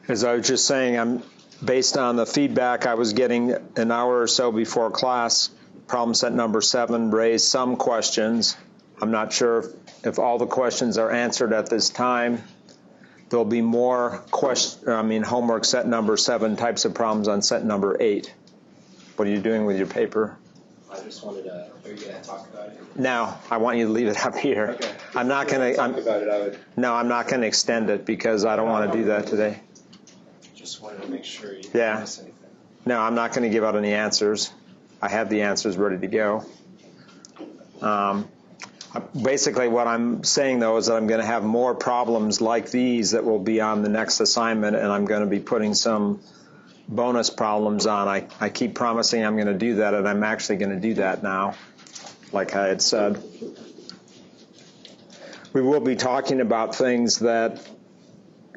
As I was just saying, based on the feedback I was getting an hour or so before class, problem set number 7 raised some questions. I'm not sure if all the questions are answered at this time. There'll be more homework set number 7 types of problems on set number 8. What are you doing with your paper? I just wanted to, are you going to talk about it? No, I want you to leave it up here. Okay. I'm not going to, No, I'm not going to extend it because I don't want to do that today. Just wanted to make sure you didn't miss anything. No, I'm not going to give out any answers. I have the answers ready to go. Basically, what I'm saying, though, is that I'm going to have more problems like these that will be on the next assignment, and I'm going to be putting some bonus problems on. I keep promising I'm going to do that, and I'm actually going to do that now, like I had said. We will be talking about things that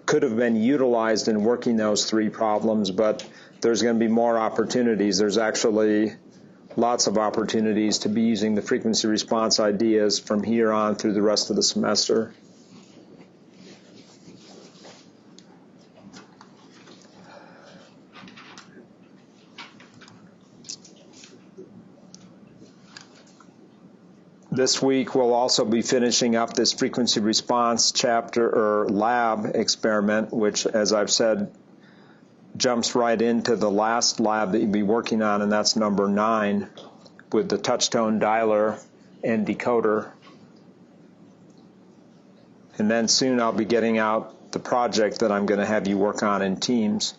could have been utilized in working those 3 problems, but there's going to be more opportunities. There's actually lots of opportunities to be using the frequency response ideas from here on through the rest of the semester. This week we'll also be finishing up this frequency response chapter or lab experiment, which, as I've said, jumps right into the last lab that you'll be working on, and that's number 9 with the touchtone dialer and decoder. And then soon I'll be getting out the project that I'm going to have you work on in teams.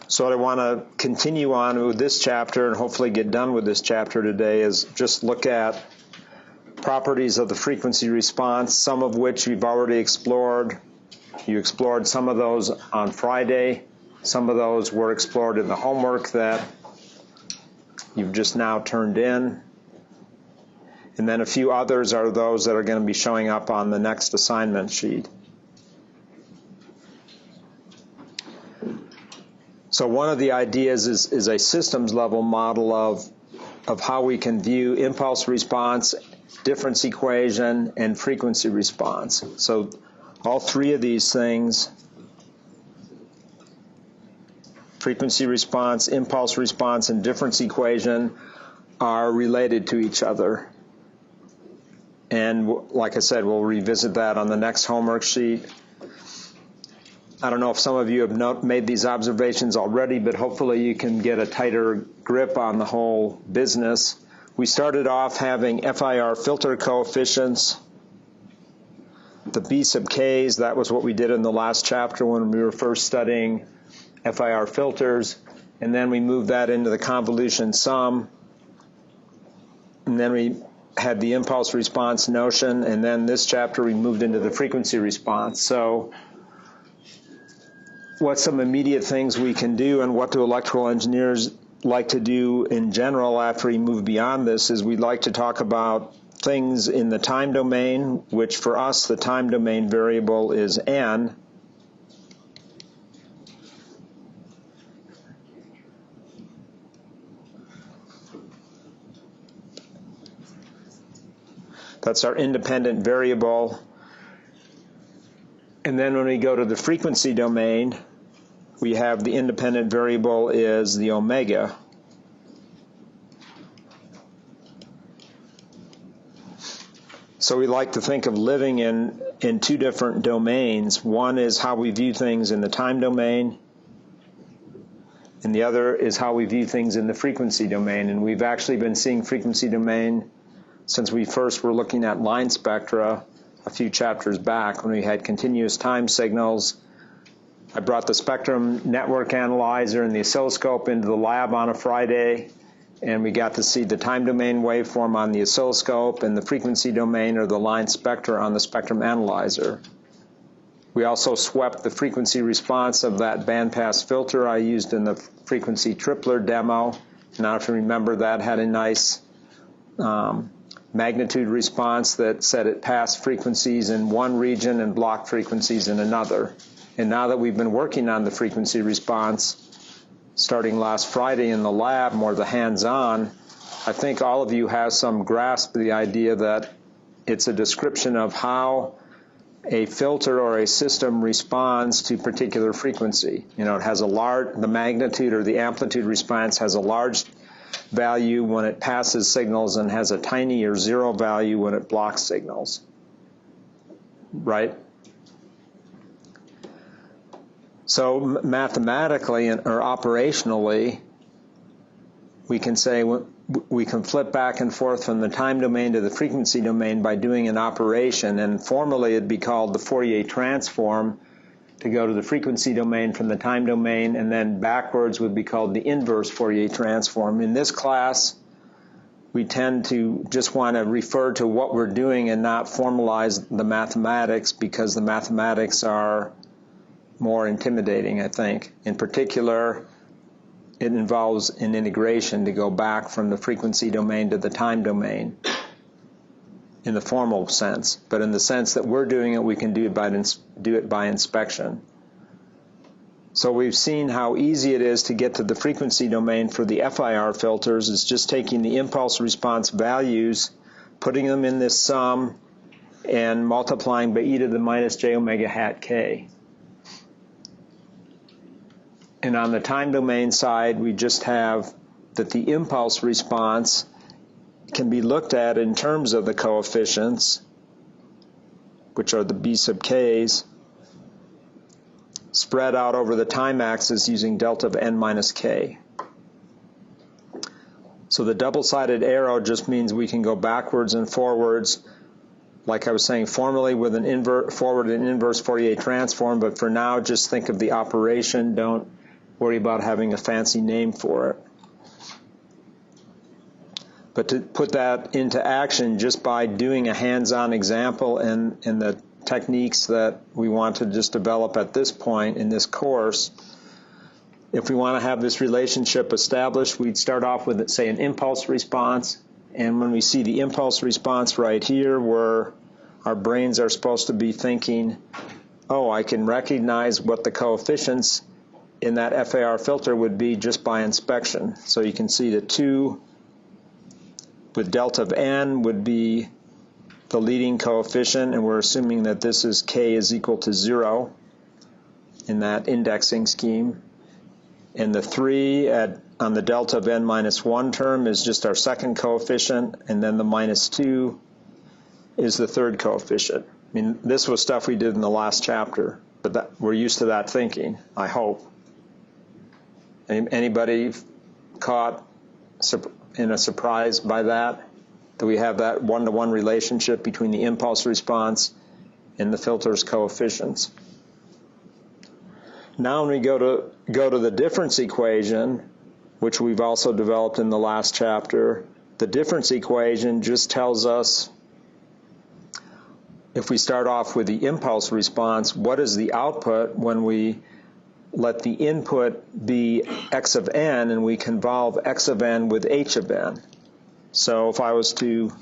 So what I want to continue on with this chapter and hopefully get done with this chapter today is just look at properties of the frequency response, some of which you've already explored. You explored some of those on Friday. Some of those were explored in the homework that you've just now turned in. And then a few others are those that are going to be showing up on the next assignment sheet. So one of the ideas is a systems level model of how we can view impulse response, difference equation, and frequency response. So all 3 of these things, frequency response, impulse response, and difference equation, are related to each other. And like I said, we'll revisit that on the next homework sheet. I don't know if some of you have made these observations already, but hopefully you can get a tighter grip on the whole business. We started off having FIR filter coefficients, the B sub k's. That was what we did in the last chapter when we were first studying FIR filters. And then we moved that into the convolution sum. And then we had the impulse response notion. And then this chapter we moved into the frequency response. So what some immediate things we can do and what do electrical engineers like to do in general after we move beyond this is we'd like to talk about things in the time domain, which for us the time domain variable is n. That's our independent variable. And then when we go to the frequency domain, we have the independent variable is the omega. So we like to think of living in 2 different domains. One is how we view things in the time domain, and the other is how we view things in the frequency domain. And we've actually been seeing frequency domain since we first were looking at line spectra a few chapters back when we had continuous time signals. I brought the spectrum network analyzer and the oscilloscope into the lab on a Friday, and we got to see the time domain waveform on the oscilloscope and the frequency domain or the line spectra on the spectrum analyzer. We also swept the frequency response of that bandpass filter I used in the frequency tripler demo. Now if you remember, that had a nice magnitude response that said it passed frequencies in one region and blocked frequencies in another. And now that we've been working on the frequency response, starting last Friday in the lab, more the hands-on, I think all of you have some grasp of the idea that it's a description of how a filter or a system responds to particular frequency. You know, it has the magnitude or the amplitude response has a large value when it passes signals and has a tiny or zero value when it blocks signals. Right? So mathematically or operationally, we can say we can flip back and forth from the time domain to the frequency domain by doing an operation, and formally it'd be called the Fourier transform to go to the frequency domain from the time domain, and then backwards would be called the inverse Fourier transform. In this class, we tend to just want to refer to what we're doing and not formalize the mathematics, because the mathematics are more intimidating, I think. In particular, it involves an integration to go back from the frequency domain to the time domain in the formal sense. But in the sense that we're doing it, we can do it by inspection. So we've seen how easy it is to get to the frequency domain for the FIR filters. It's just taking the impulse response values, putting them in this sum, and multiplying by e to the minus j omega hat k. And on the time domain side, we just have that the impulse response can be looked at in terms of the coefficients, which are the b sub k's, spread out over the time axis using delta of n minus k. So the double-sided arrow just means we can go backwards and forwards, like I was saying, formally with an forward and inverse Fourier transform, but for now, just think of the operation. Don't worry about having a fancy name for it. But to put that into action just by doing a hands-on example and the techniques that we want to just develop at this point in this course, if we want to have this relationship established, we'd start off with, say, an impulse response. And when we see the impulse response right here, where our brains are supposed to be thinking, oh, I can recognize what the coefficients in that FAR filter would be just by inspection. So you can see the 2 with delta of n would be the leading coefficient, and we're assuming that this is k is equal to 0 in that indexing scheme. And the 3 on the delta of n minus 1 term is just our second coefficient, and then the minus 2 is the third coefficient. I mean, this was stuff we did in the last chapter, but we're used to that thinking, I hope. Anybody caught in a surprise by that? Do we have that one-to-one relationship between the impulse response and the filter's coefficients? Now when we go to the difference equation, which we've also developed in the last chapter, the difference equation just tells us, if we start off with the impulse response, what is the output when we let the input be x of n and we convolve x of n with h of n. So if I was to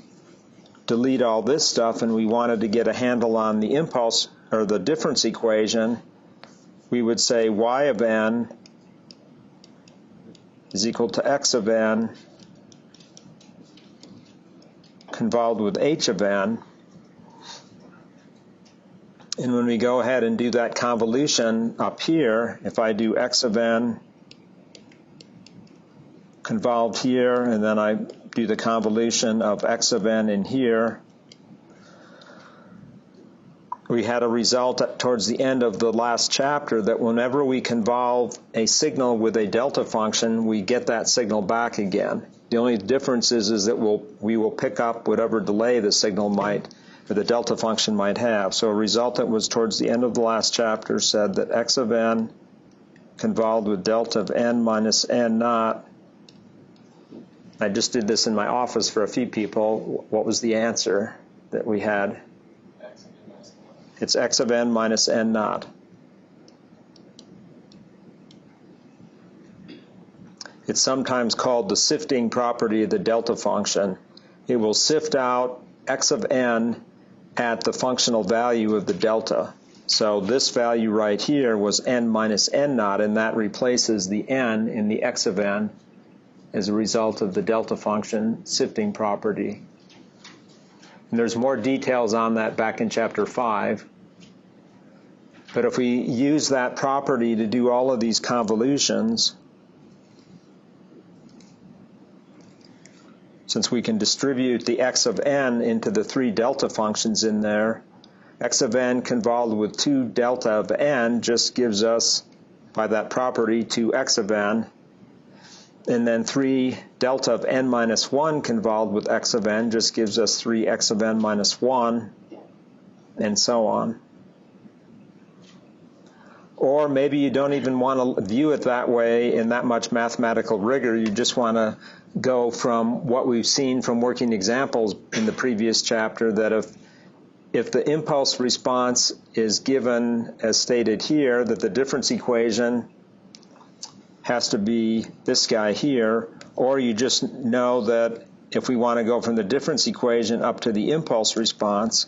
delete all this stuff and we wanted to get a handle on the impulse or the difference equation, we would say y of n is equal to x of n convolved with h of n. And when we go ahead and do that convolution up here, if I do x of n convolved here, and then I do the convolution of x of n in here, we had a result towards the end of the last chapter that whenever we convolve a signal with a delta function, we get that signal back again. The only difference is that we will pick up whatever delay the signal might, or the delta function might have. So a result that was towards the end of the last chapter said that x of n convolved with delta of n minus n naught. I just did this in my office for a few people. What was the answer that we had? It's x of n minus n naught. It's sometimes called the sifting property of the delta function. It will sift out x of n at the functional value of the delta. So this value right here was n minus n naught, and that replaces the n in the x of n, as a result of the delta function sifting property. And there's more details on that back in chapter 5. But if we use that property to do all of these convolutions, since we can distribute the x of n into the 3 delta functions in there, x of n convolved with 2 delta of n just gives us, by that property, 2x of n. And then 3 delta of n minus 1 convolved with x of n just gives us 3x of n minus 1, and so on. Or maybe you don't even want to view it that way in that much mathematical rigor. You just want to go from what we've seen from working examples in the previous chapter, that if the impulse response is given as stated here, that the difference equation has to be this guy here, or you just know that if we want to go from the difference equation up to the impulse response,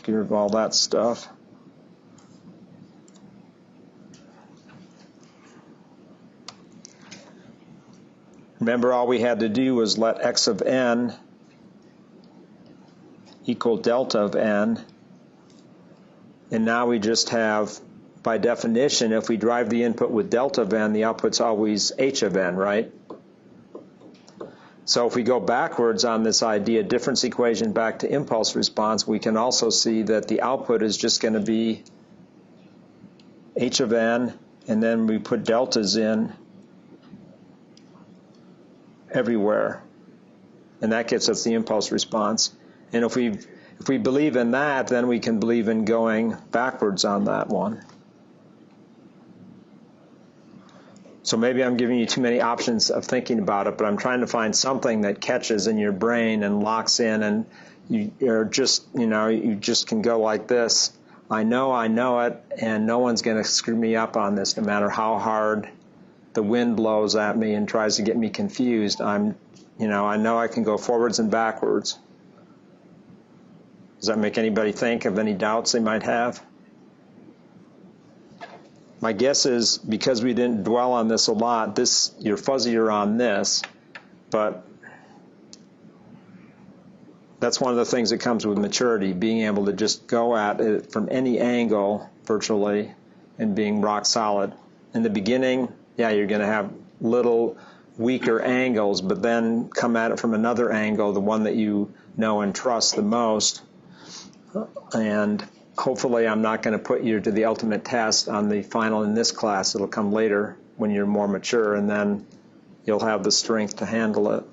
get rid of all that stuff. Remember, all we had to do was let x of n equal delta of n, and now we just have, by definition, if we drive the input with delta of n, the output's always h of n, right? So if we go backwards on this idea, difference equation back to impulse response, we can also see that the output is just going to be h of n, and then we put deltas in everywhere, and that gets us the impulse response. And if we believe in that, then we can believe in going backwards on that one. So maybe I'm giving you too many options of thinking about it, but I'm trying to find something that catches in your brain and locks in, and you're just, you just can go like this. I know it, and no one's going to screw me up on this, no matter how hard the wind blows at me and tries to get me confused. I know I can go forwards and backwards. Does that make anybody think of any doubts they might have? My guess is, because we didn't dwell on this a lot, you're fuzzier on this, but that's one of the things that comes with maturity, being able to just go at it from any angle, virtually, and being rock solid. In the beginning, yeah, you're going to have little weaker angles, but then come at it from another angle, the one that you know and trust the most. And hopefully I'm not going to put you to the ultimate test on the final in this class. It'll come later when you're more mature, and then you'll have the strength to handle it.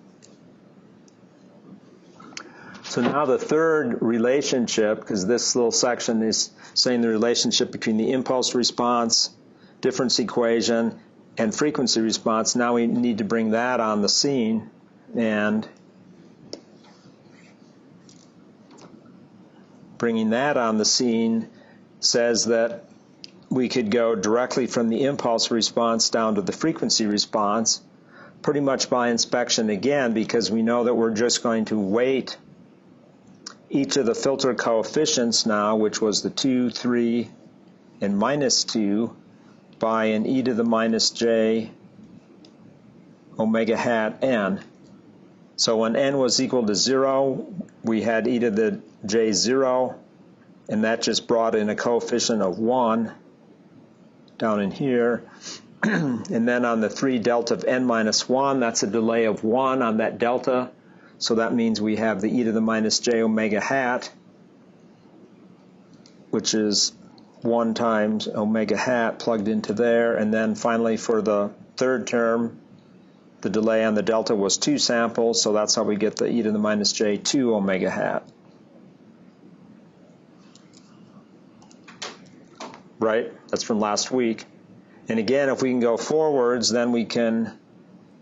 So now the third relationship, because this little section is saying the relationship between the impulse response, difference equation, and frequency response. Now we need to bring that on the scene, and bringing that on the scene says that we could go directly from the impulse response down to the frequency response, pretty much by inspection again, because we know that we're just going to weight each of the filter coefficients now, which was the 2, 3, and minus 2, by an e to the minus j omega hat n. So when n was equal to 0, we had e to the j 0, and that just brought in a coefficient of 1 down in here. And then on the 3 delta of n minus 1, that's a delay of 1 on that delta. So that means we have the e to the minus j omega hat, which is 1 times omega hat plugged into there. And then finally for the third term, the delay on the delta was 2 samples, so that's how we get the e to the minus j 2 omega hat. Right? That's from last week. And again, if we can go forwards, then we can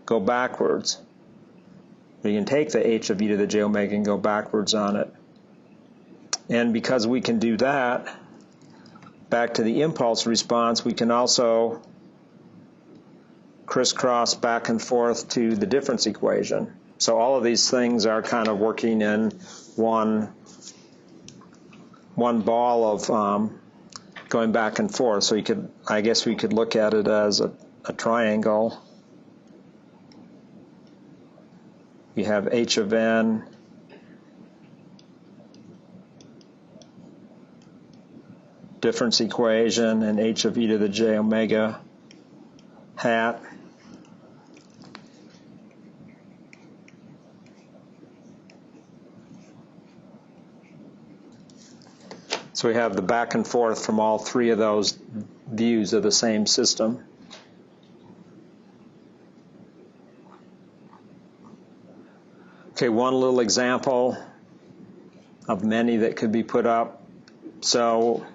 go backwards. We can take the h of e to the j omega and go backwards on it. And because we can do that, back to the impulse response, we can also crisscross back and forth to the difference equation. So all of these things are kind of working in one ball of going back and forth. So I guess we could look at it as a triangle. We have h of n difference equation and h of e to the j omega hat. So we have the back and forth from all three of those views of the same system. Okay, one little example of many that could be put up. So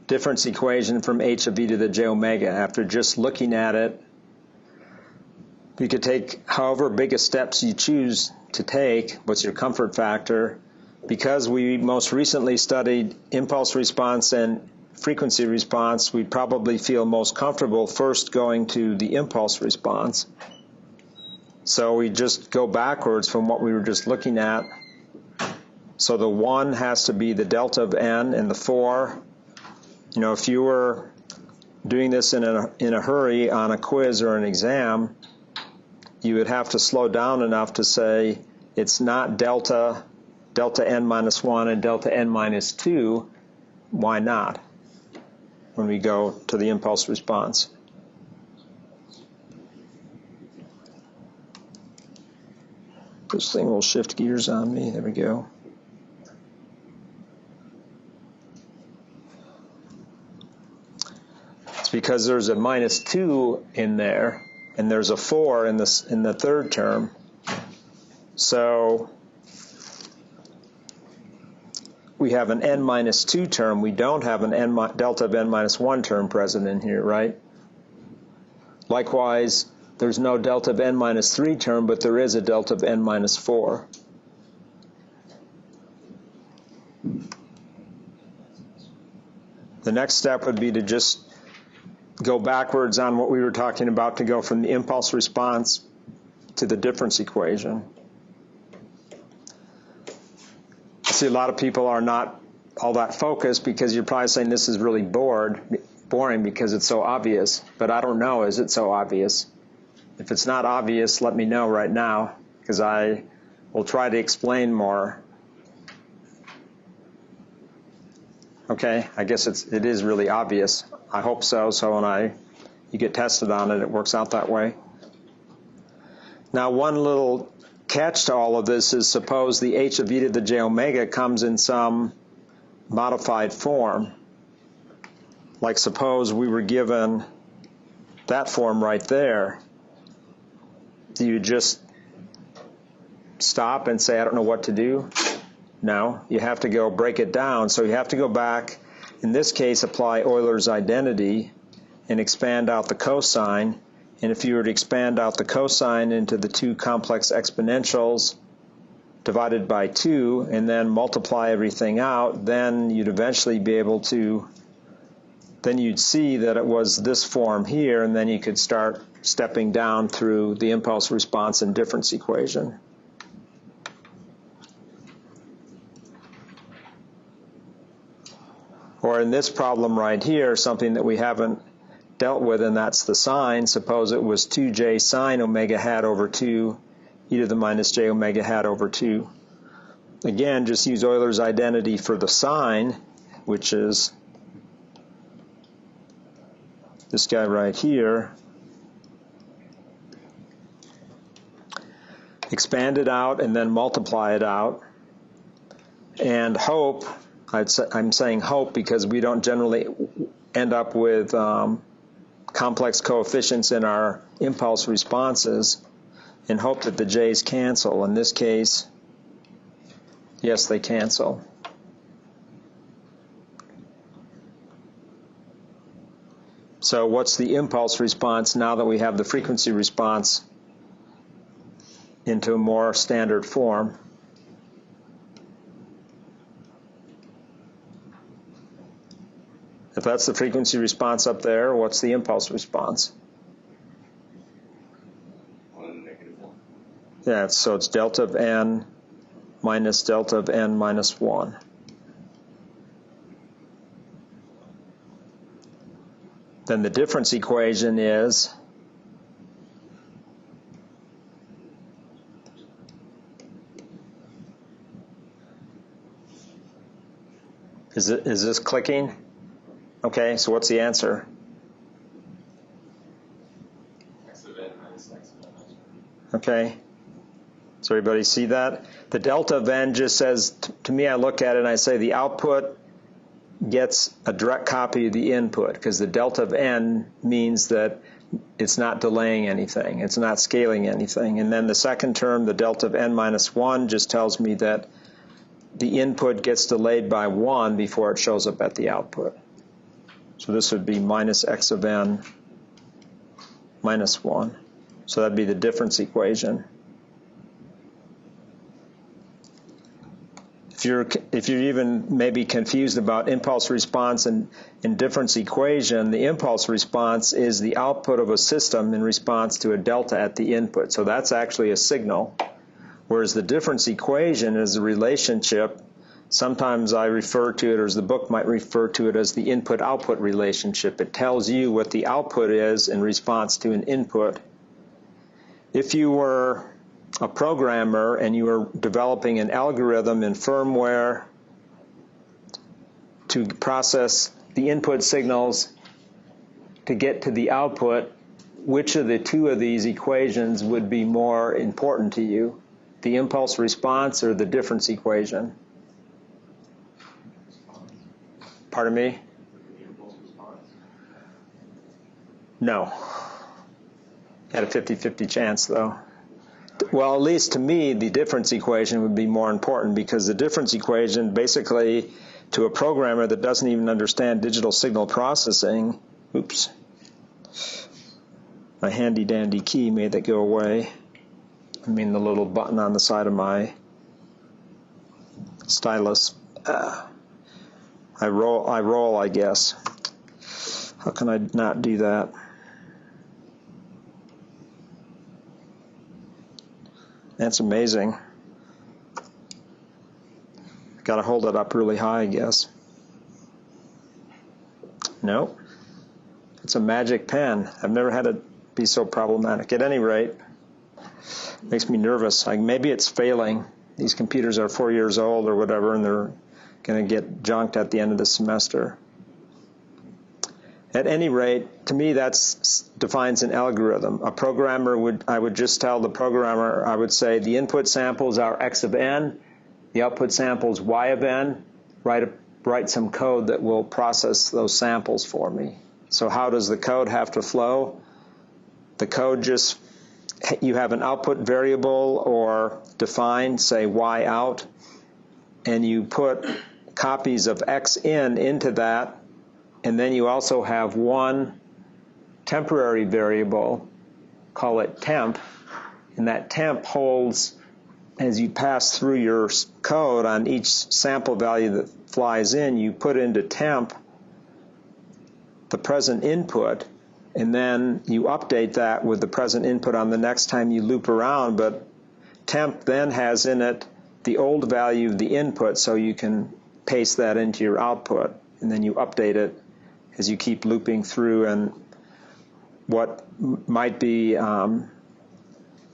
difference equation from h of e to the j omega. After just looking at it, you could take however big a steps you choose to take. What's your comfort factor? Because we most recently studied impulse response and frequency response, we'd probably feel most comfortable first going to the impulse response. So we just go backwards from what we were just looking at. So the 1 has to be the delta of n, and the 4, you know, if you were doing this in a hurry on a quiz or an exam, you would have to slow down enough to say it's not delta n minus 1 and delta n minus 2. Why not? When we go to the impulse response. This thing will shift gears on me. There we go. It's because there's a minus 2 in there, and there's a 4 in the third term. So we have an n minus 2 term. We don't have an delta of n minus 1 term present in here, right? Likewise, there's no delta of n minus 3 term, but there is a delta of n minus 4. The next step would be to just go backwards on what we were talking about to go from the impulse response to the difference equation. I see a lot of people are not all that focused because you're probably saying this is really boring because it's so obvious. But I don't know, is it so obvious? If it's not obvious, let me know right now, because I will try to explain more. Okay, I guess it is really obvious. I hope so. So when you get tested on it, it works out that way. Now, one little catch to all of this is suppose the h of e to the j omega comes in some modified form. Like suppose we were given that form right there. Do you just stop and say, I don't know what to do? No, you have to go break it down. So you have to go back, in this case, apply Euler's identity and expand out the cosine. And if you were to expand out the cosine into the two complex exponentials divided by 2 and then multiply everything out, then you'd eventually be able to, then you'd see that it was this form here, and then you could start stepping down through the impulse response and difference equation. Or in this problem right here, something that we haven't dealt with, and that's the sine. Suppose it was 2j sine omega hat over 2 e to the minus j omega hat over 2. Again, just use Euler's identity for the sine, which is this guy right here. Expand it out and then multiply it out. And hope, I'm saying hope because we don't generally end up with complex coefficients in our impulse responses, and hope that the j's cancel. In this case, yes, they cancel. So what's the impulse response now that we have the frequency response into a more standard form? If that's the frequency response up there, what's the impulse response? 1 negative 1. Yeah, so it's delta of n minus delta of n minus 1. Then the difference equation is Is this clicking? Okay, so what's the answer? X of n minus X of n minus 1. Okay. So everybody see that? The delta of n just says, to me, I look at it and I say the output gets a direct copy of the input, because the delta of n means that it's not delaying anything. It's not scaling anything. And then the second term, the delta of n minus 1, just tells me that the input gets delayed by 1 before it shows up at the output. So this would be minus x of n minus 1. So that'd be the difference equation. If you're even maybe confused about impulse response and difference equation, the impulse response is the output of a system in response to a delta at the input. So that's actually a signal, whereas the difference equation is a relationship. Sometimes I refer to it, or as the book might refer to it, as the input-output relationship. It tells you what the output is in response to an input. If you were a programmer and you were developing an algorithm in firmware to process the input signals to get to the output, which of the two of these equations would be more important to you? The impulse response or the difference equation? Pardon me? The impulse response. No. Had a 50-50 chance, though. Well, at least to me, the difference equation would be more important, because the difference equation, basically, to a programmer that doesn't even understand digital signal processing, oops, my handy-dandy key made that go away. I mean the little button on the side of my stylus. I roll, I guess. How can I not do that? That's amazing. Got to hold it up really high, I guess. Nope. It's a magic pen. I've never had it be so problematic. At any rate, makes me nervous. Maybe it's failing. These computers are 4 years old or whatever, and they're going to get junked at the end of the semester. At any rate, to me, that defines an algorithm. A programmer I would just tell the programmer, I would say the input samples are x of n, the output samples y of n. Write some code that will process those samples for me. So how does the code have to flow? The code just, you have an output variable or defined, say y out, and you put copies of x in into that. And then you also have one temporary variable, call it temp, and that temp holds, as you pass through your code on each sample value that flies in, you put into temp the present input, and then you update that with the present input on the next time you loop around, but temp then has in it the old value of the input, so you can paste that into your output, and then you update it as you keep looping through, and what might be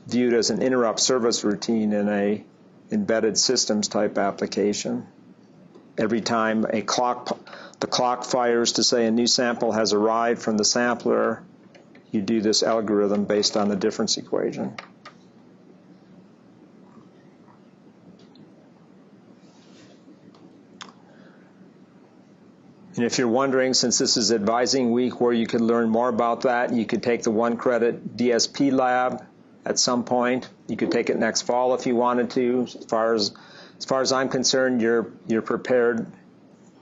viewed as an interrupt service routine in a embedded systems type application. Every time the clock fires to say a new sample has arrived from the sampler, you do this algorithm based on the difference equation. And if you're wondering, since this is advising week, where you could learn more about that, you could take the 1-credit DSP lab at some point. You could take it next fall if you wanted to. As far as I'm concerned, you're prepared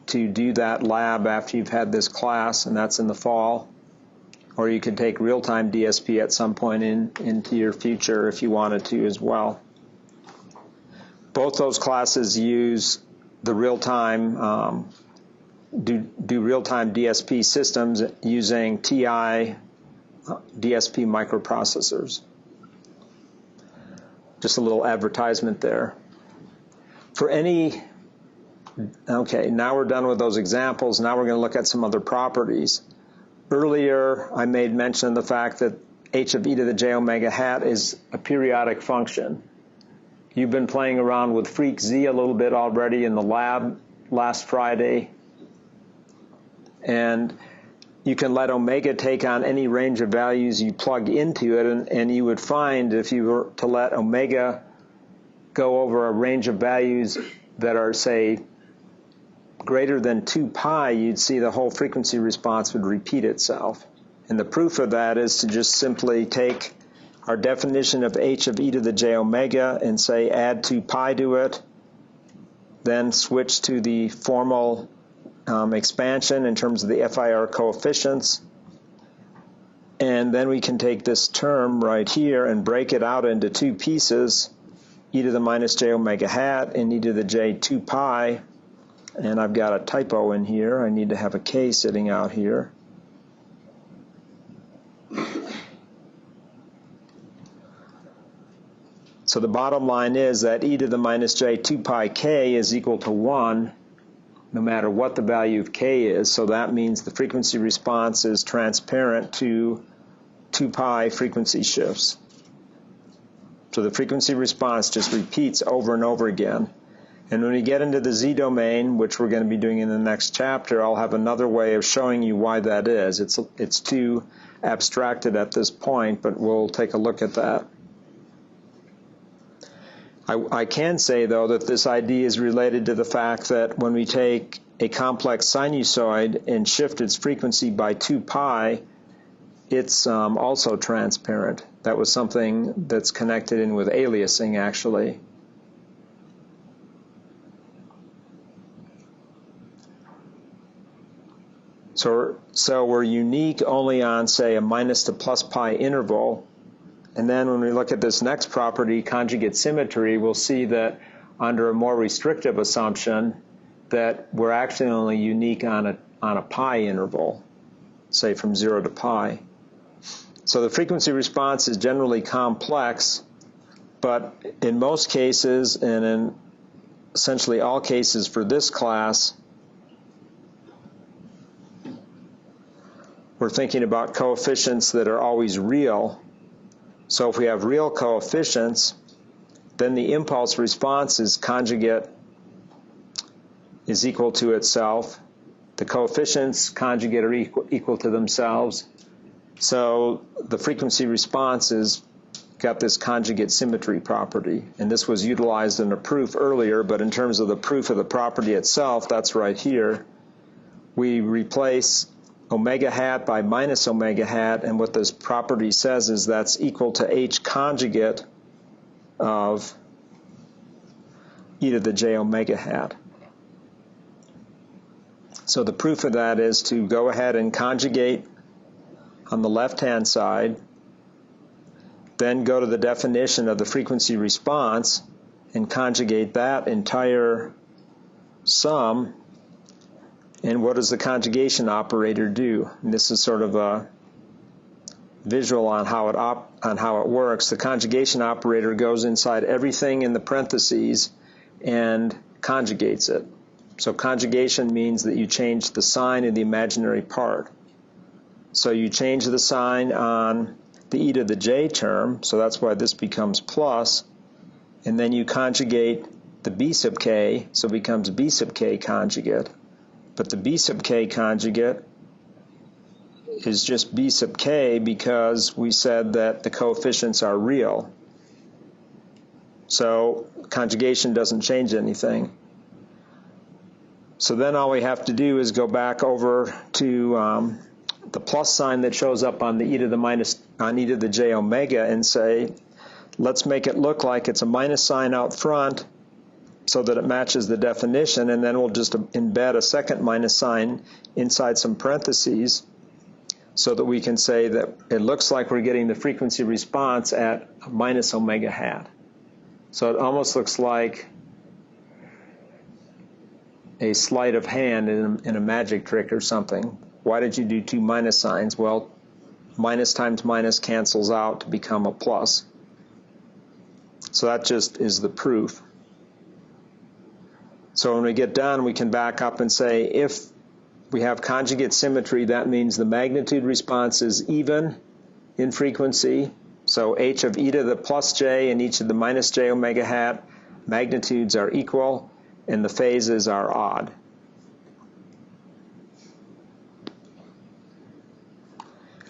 to do that lab after you've had this class, and that's in the fall. Or you could take real-time DSP at some point into your future if you wanted to as well. Both those classes use the real-time do real-time DSP systems using TI DSP microprocessors. Just a little advertisement there. Okay, now we're done with those examples. Now we're going to look at some other properties. Earlier, I made mention of the fact that h of e to the j omega hat is a periodic function. You've been playing around with freq z a little bit already in the lab. last Friday. And you can let omega take on any range of values you plug into it, and you would find if you were to let omega go over a range of values that are, say, greater than 2 pi, you'd see the whole frequency response would repeat itself. And the proof of that is to just simply take our definition of h of e to the j omega and say add 2 pi to it, then switch to the formal expansion in terms of the FIR coefficients, and then we can take this term right here and break it out into 2 pieces, e to the minus j omega hat and e to the j 2 pi, and I've got a typo in here. I need to have a k sitting out here. So the bottom line is that e to the minus j 2 pi k is equal to 1 no matter what the value of k is. So that means the frequency response is transparent to 2 pi frequency shifts. So the frequency response just repeats over and over again. And when we get into the z domain, which we're going to be doing in the next chapter, I'll have another way of showing you why that is. It's too abstracted at this point, but we'll take a look at that. I can say, though, that this idea is related to the fact that when we take a complex sinusoid and shift its frequency by 2 pi, it's also transparent. That was something that's connected in with aliasing, actually. So we're unique only on, say, a minus to plus pi interval. And then when we look at this next property, conjugate symmetry, we'll see that under a more restrictive assumption that we're actually only unique on a pi interval, say from 0 to pi. So the frequency response is generally complex, but in most cases, and in essentially all cases for this class, we're thinking about coefficients that are always real. So if we have real coefficients, then the impulse response is conjugate is equal to itself. The coefficients conjugate are equal to themselves. So the frequency response has got this conjugate symmetry property. And this was utilized in a proof earlier, but in terms of the proof of the property itself, that's right here. We replace omega hat by minus omega hat, and what this property says is that's equal to h conjugate of e to the j omega hat. So the proof of that is to go ahead and conjugate on the left-hand side, then go to the definition of the frequency response and conjugate that entire sum. And what does the conjugation operator do? And this is sort of a visual on how it works. The conjugation operator goes inside everything in the parentheses and conjugates it. So conjugation means that you change the sign in the imaginary part. So you change the sign on the e to the j term, so that's why this becomes plus, and then you conjugate the b sub k, so it becomes b sub k conjugate. But the b sub k conjugate is just b sub k because we said that the coefficients are real. So conjugation doesn't change anything. So then all we have to do is go back over to the plus sign that shows up on the e to the j omega and say, let's make it look like it's a minus sign out front so that it matches the definition, and then we'll just embed a second minus sign inside some parentheses so that we can say that it looks like we're getting the frequency response at minus omega hat. So it almost looks like a sleight of hand in a magic trick or something. Why did you do 2 minus signs? Well, minus times minus cancels out to become a plus. So that just is the proof. So when we get done, we can back up and say if we have conjugate symmetry, that means the magnitude response is even in frequency. So h of e to the plus j and each of the minus j omega hat magnitudes are equal, and the phases are odd.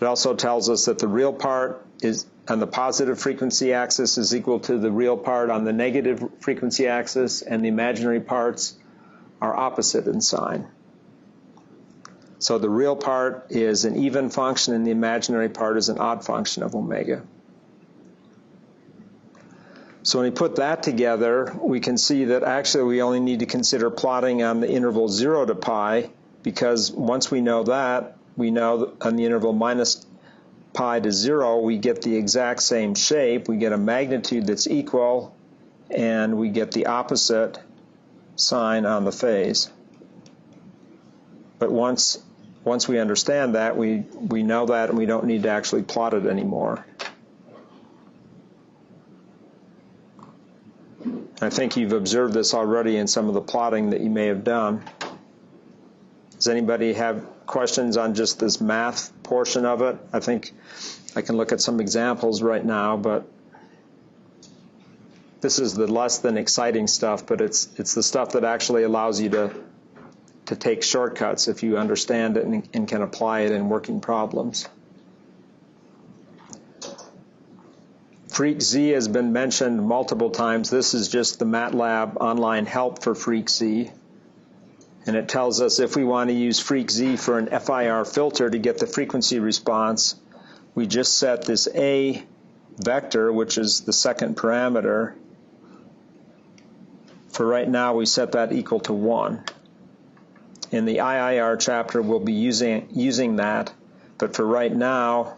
It also tells us that the real part is on the positive frequency axis is equal to the real part on the negative frequency axis, and the imaginary parts are opposite in sign. So the real part is an even function and the imaginary part is an odd function of omega. So when we put that together, we can see that actually we only need to consider plotting on the interval 0 to pi, because once we know that, we know that on the interval minus pi to 0, we get the exact same shape. We get a magnitude that's equal, and we get the opposite sign on the phase. But once we understand that, we know that, and we don't need to actually plot it anymore. I think you've observed this already in some of the plotting that you may have done. Does anybody have questions on just this math portion of it? I think I can look at some examples right now, but this is the less than exciting stuff, but it's the stuff that actually allows you to take shortcuts if you understand it and can apply it in working problems. Freq Z has been mentioned multiple times. This is just the MATLAB online help for Freq Z. And it tells us if we want to use Freq Z for an FIR filter to get the frequency response, we just set this A vector, which is the second parameter. For right now, we set that equal to 1. In the IIR chapter, we'll be using that. But for right now,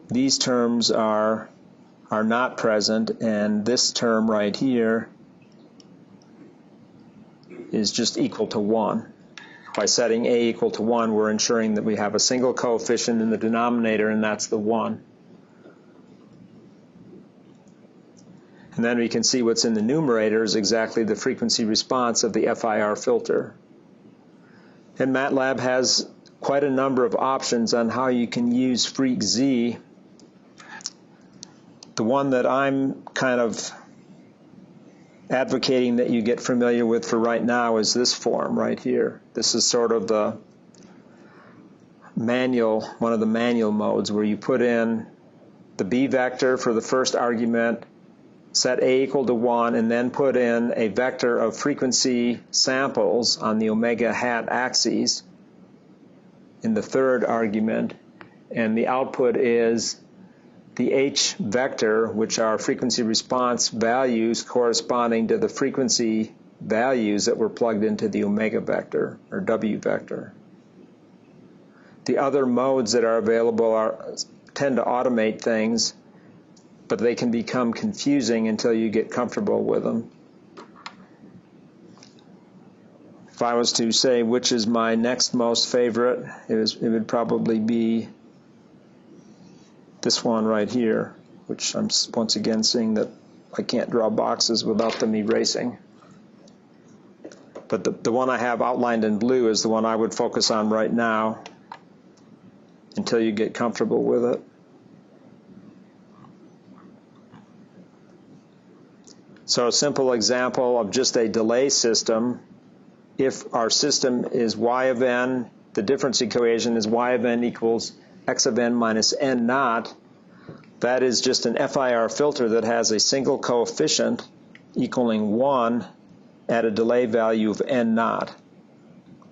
these terms are not present, and this term right here is just equal to 1. By setting A equal to 1, we're ensuring that we have a single coefficient in the denominator, and that's the 1. And then we can see what's in the numerator is exactly the frequency response of the FIR filter. And MATLAB has quite a number of options on how you can use Freq Z. The one that I'm kind of advocating that you get familiar with for right now is this form right here. This is sort of the manual, one of the manual modes where you put in the B vector for the first argument, set A equal to 1, and then put in a vector of frequency samples on the omega hat axes in the third argument, and the output is the H vector, which are frequency response values corresponding to the frequency values that were plugged into the omega vector, or W vector. The other modes that are available tend to automate things, but they can become confusing until you get comfortable with them. If I was to say which is my next most favorite, it would probably be this one right here, which I'm once again seeing that I can't draw boxes without them erasing. But the one I have outlined in blue is the one I would focus on right now until you get comfortable with it. So a simple example of just a delay system, if our system is y of n, the difference equation is y of n equals x of n minus n naught, that is just an FIR filter that has a single coefficient equaling 1 at a delay value of n naught.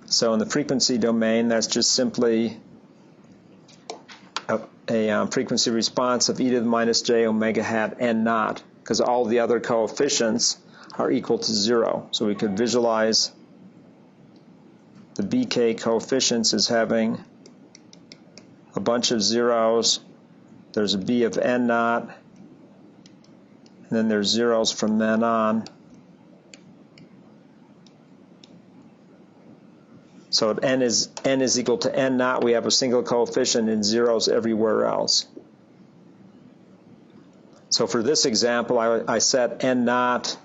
So in the frequency domain, that's just simply a frequency response of e to the minus j omega hat n naught, because all the other coefficients are equal to 0. So we could visualize the BK coefficients as having a bunch of zeros. There's a B of n naught, and then there's zeros from then on. So if n is equal to n naught, we have a single coefficient and zeros everywhere else. So for this example, I set n naught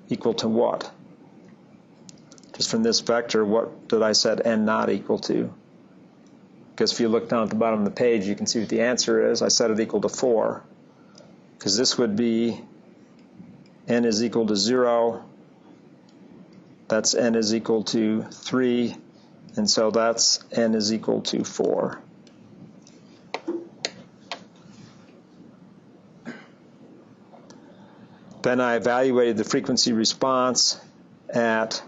equal to what? Just from this vector, what did I set n naught equal to? Because if you look down at the bottom of the page, you can see what the answer is. I set it equal to 4. Because this would be n is equal to 0. That's n is equal to 3. And so that's n is equal to 4. Then I evaluated the frequency response at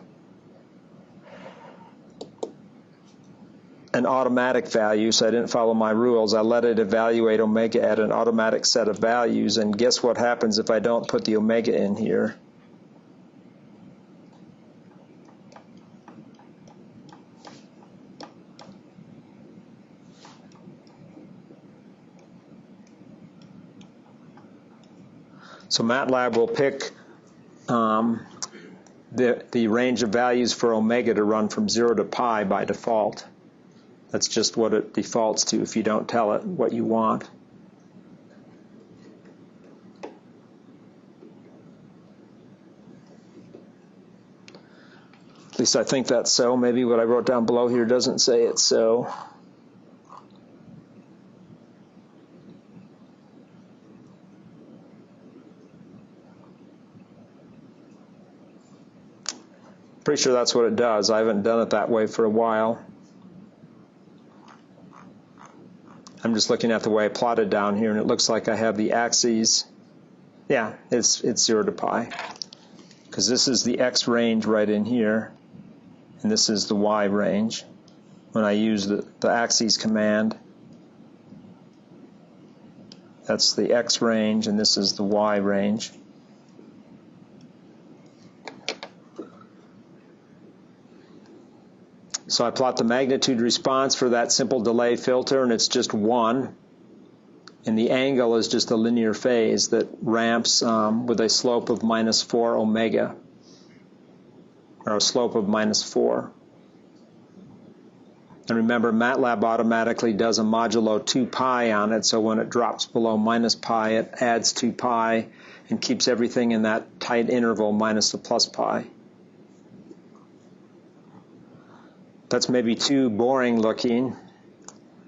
an automatic value, so I didn't follow my rules. I let it evaluate omega at an automatic set of values, and guess what happens if I don't put the omega in here? So MATLAB will pick the range of values for omega to run from 0 to pi by default. That's just what it defaults to if you don't tell it what you want. At least I think that's so. Maybe what I wrote down below here doesn't say it's so. Pretty sure that's what it does. I haven't done it that way for a while. I'm just looking at the way I plotted down here, and it looks like I have the axes. Yeah, it's 0 to pi. Because this is the x range right in here, and this is the y range. When I use the axes command, that's the x range, and this is the y range. So I plot the magnitude response for that simple delay filter, and it's just 1. And the angle is just a linear phase that ramps with a slope of minus 4 omega, or a slope of minus 4. And remember, MATLAB automatically does a modulo 2 pi on it, so when it drops below minus pi, it adds 2 pi and keeps everything in that tight interval minus the plus pi. That's maybe too boring looking.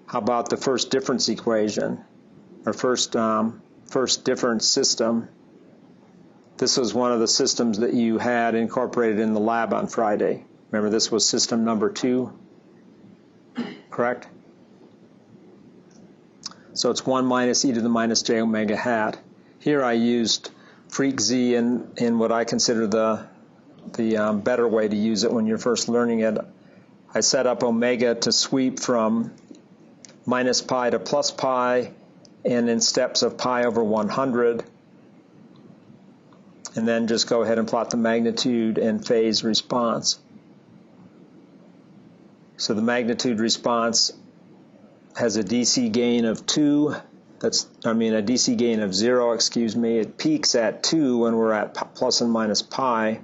How about the first difference equation, or first difference system? This was one of the systems that you had incorporated in the lab on Friday. Remember, this was system number 2, correct? So it's 1 minus e to the minus j omega hat. Here I used freq z in what I consider the better way to use it when you're first learning it. I set up omega to sweep from minus pi to plus pi, and in steps of pi over 100. And then just go ahead and plot the magnitude and phase response. So the magnitude response has a DC gain of 2. A DC gain of 0, excuse me. It peaks at 2 when we're at plus and minus pi.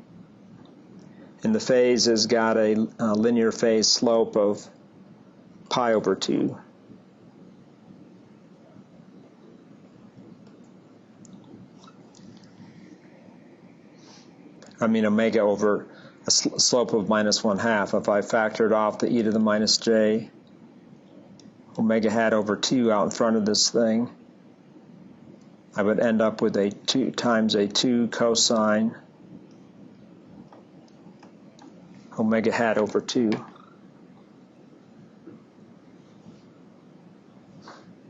And the phase has got a linear phase slope of pi over 2. Omega over a slope of minus 1/2. If I factored off the e to the minus j omega hat over 2 out in front of this thing, I would end up with a 2 times a 2 cosine omega hat over 2.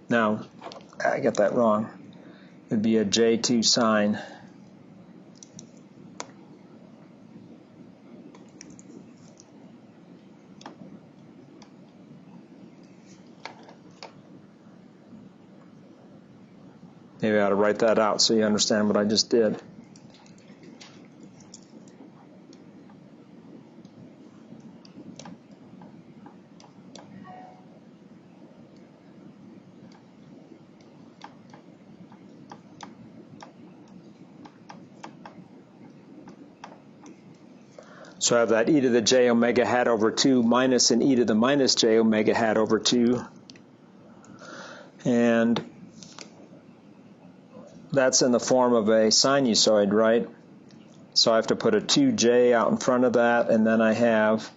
Now, I got that wrong. It would be a j2 sine. Maybe I ought to write that out so you understand what I just did. So I have that e to the j omega hat over 2 minus an e to the minus j omega hat over 2. And that's in the form of a sinusoid, right? So I have to put a 2j out in front of that, and then I have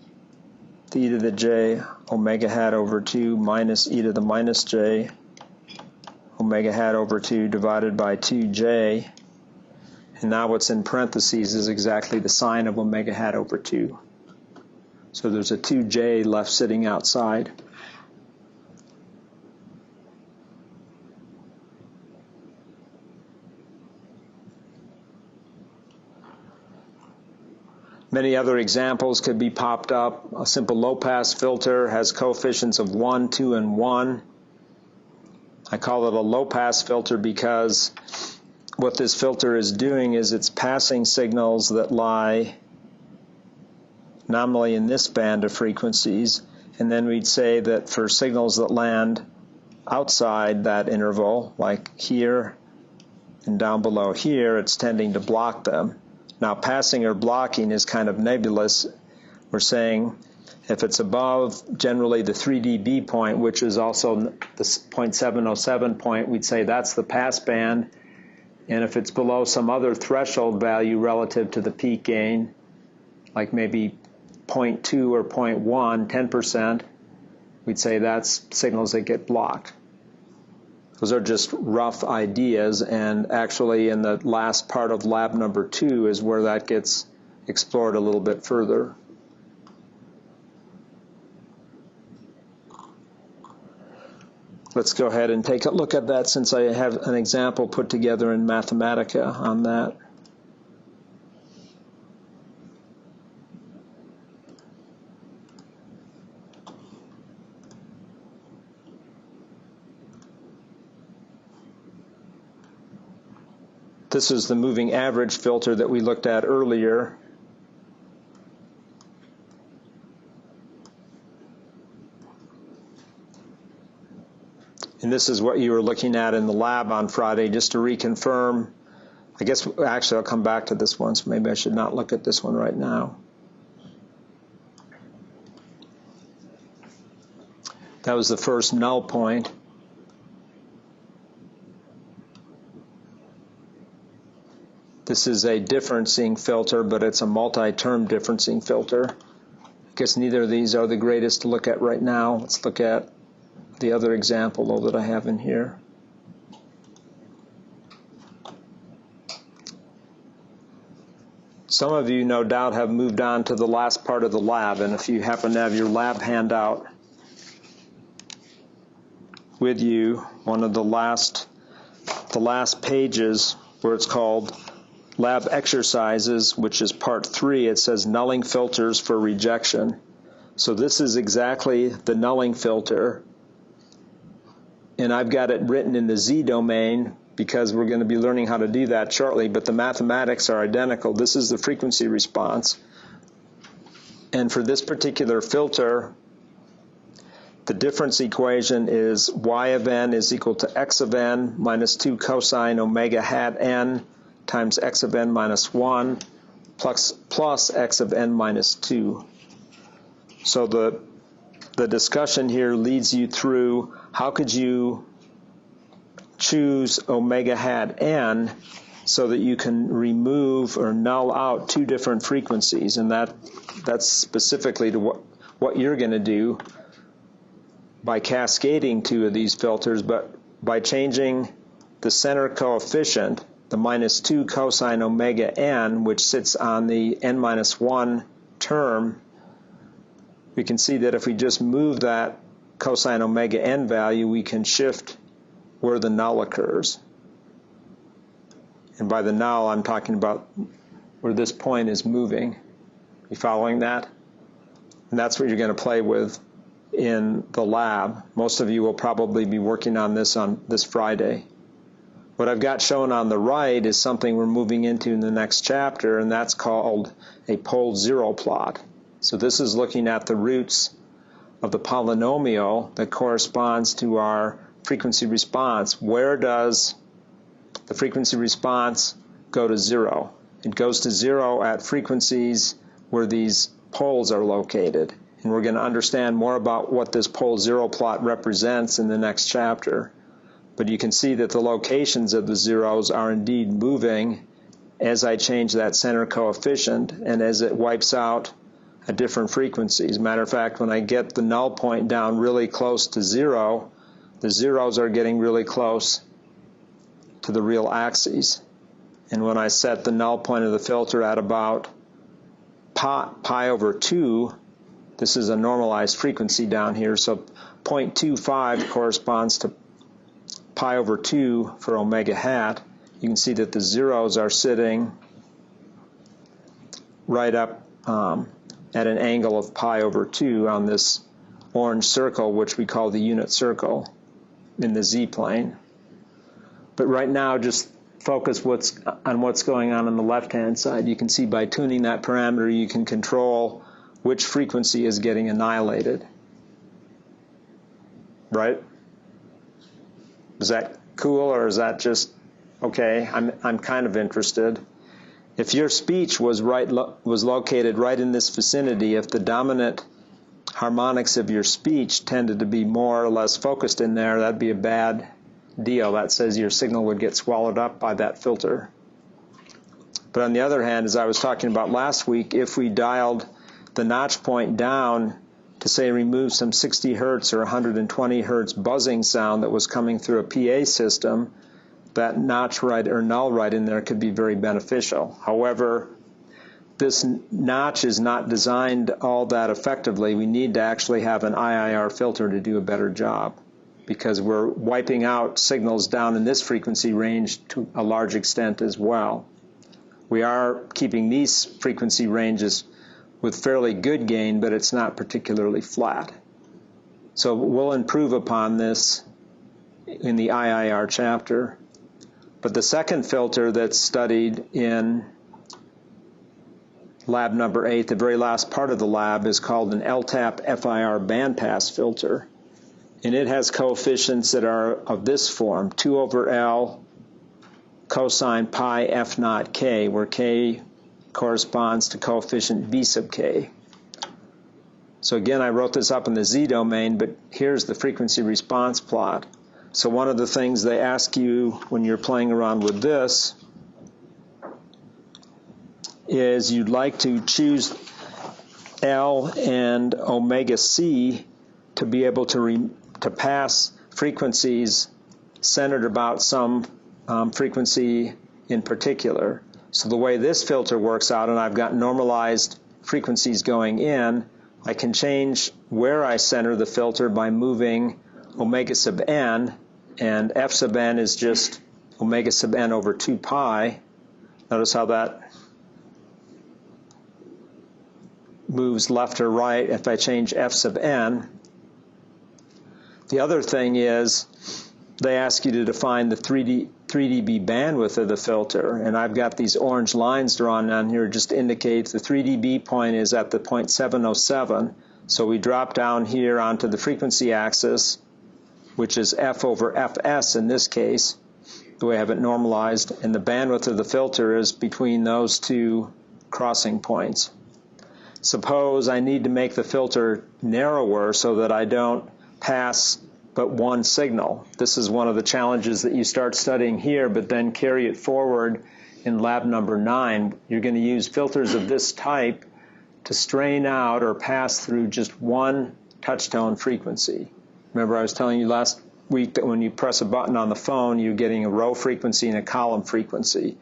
the e to the j omega hat over 2 minus e to the minus j omega hat over 2 divided by 2j. And now what's in parentheses is exactly the sine of omega hat over 2. So there's a 2j left sitting outside. Many other examples could be popped up. A simple low-pass filter has coefficients of 1, 2, and 1. I call it a low-pass filter because what this filter is doing is it's passing signals that lie nominally in this band of frequencies, and then we'd say that for signals that land outside that interval, like here and down below here, it's tending to block them. Now, passing or blocking is kind of nebulous. We're saying if it's above generally the 3 dB point, which is also the 0.707 point, we'd say that's the pass band. And if it's below some other threshold value relative to the peak gain, like maybe 0.2 or 0.1, 10%, we'd say that's signals that get blocked. Those are just rough ideas, and actually in the last part of lab number 2 is where that gets explored a little bit further. Let's go ahead and take a look at that since I have an example put together in Mathematica on that. This is the moving average filter that we looked at earlier. And this is what you were looking at in the lab on Friday, just to reconfirm. I guess, actually, I'll come back to this one, so maybe I should not look at this one right now. That was the first null point. This is a differencing filter, but it's a multi-term differencing filter. I guess neither of these are the greatest to look at right now. Let's look at the other example, though, that I have in here. Some of you, no doubt, have moved on to the last part of the lab, and if you happen to have your lab handout with you, one of the last pages where it's called Lab Exercises, which is part 3, it says nulling filters for rejection. So this is exactly the nulling filter, and I've got it written in the Z domain because we're going to be learning how to do that shortly, but the mathematics are identical. This is the frequency response. And for this particular filter, the difference equation is y of n is equal to x of n minus 2 cosine omega hat n times x of n minus 1 plus x of n minus 2. So the discussion here leads you through how could you choose omega hat n so that you can remove or null out 2 different frequencies, and that's specifically to what you're going to do by cascading 2 of these filters, but by changing the center coefficient, the minus 2 cosine omega n, which sits on the n minus 1 term, we can see that if we just move that cosine omega n value, we can shift where the null occurs. And by the null, I'm talking about where this point is moving. You following that? And that's what you're going to play with in the lab. Most of you will probably be working on this Friday. What I've got shown on the right is something we're moving into in the next chapter, and that's called a pole zero plot. So this is looking at the roots of the polynomial that corresponds to our frequency response. Where does the frequency response go to 0? It goes to 0 at frequencies where these poles are located. And we're going to understand more about what this pole zero plot represents in the next chapter. But you can see that the locations of the zeros are indeed moving as I change that center coefficient and as it wipes out at different frequencies. Matter of fact, when I get the null point down really close to 0, the zeros are getting really close to the real axes. And when I set the null point of the filter at about pi over 2, this is a normalized frequency down here, so 0.25 corresponds to pi over 2 for omega hat. You can see that the zeros are sitting right up at an angle of pi over 2 on this orange circle, which we call the unit circle in the z-plane. But right now, just focus on what's going on the left-hand side. You can see by tuning that parameter, you can control which frequency is getting annihilated. Right? Is that cool, or is that just okay? I'm kind of interested. If your speech was located right in this vicinity, if the dominant harmonics of your speech tended to be more or less focused in there, that'd be a bad deal. That says your signal would get swallowed up by that filter. But on the other hand, as I was talking about last week, if we dialed the notch point down to, say, remove some 60 hertz or 120 hertz buzzing sound that was coming through a PA system, that notch right or null right in there could be very beneficial. However, this notch is not designed all that effectively. We need to actually have an IIR filter to do a better job, because we're wiping out signals down in this frequency range to a large extent as well. We are keeping these frequency ranges with fairly good gain, but it's not particularly flat. So we'll improve upon this in the IIR chapter. But the second filter that's studied in lab number 8, the very last part of the lab, is called an LTAP FIR bandpass filter. And it has coefficients that are of this form, 2 over L cosine pi f naught k, where k corresponds to coefficient b sub k. So again, I wrote this up in the z domain, but here's the frequency response plot. So one of the things they ask you when you're playing around with this is you'd like to choose L and omega c to be able to pass frequencies centered about some frequency in particular. So the way this filter works out, and I've got normalized frequencies going in, I can change where I center the filter by moving omega sub n, and f sub n is just omega sub n over 2 pi. Notice how that moves left or right if I change f sub n. The other thing is they ask you to define the 3 dB bandwidth of the filter, and I've got these orange lines drawn on here just to indicate the 3 dB point is at the 0.707. So we drop down here onto the frequency axis, which is f over fs in this case, the way I have it normalized, and the bandwidth of the filter is between those two crossing points. Suppose I need to make the filter narrower so that I don't pass but one signal. This is one of the challenges that you start studying here, but then carry it forward in lab number 9. You're going to use filters of this type to strain out or pass through just one touchtone frequency. Remember, I was telling you last week that when you press a button on the phone, you're getting a row frequency and a column frequency.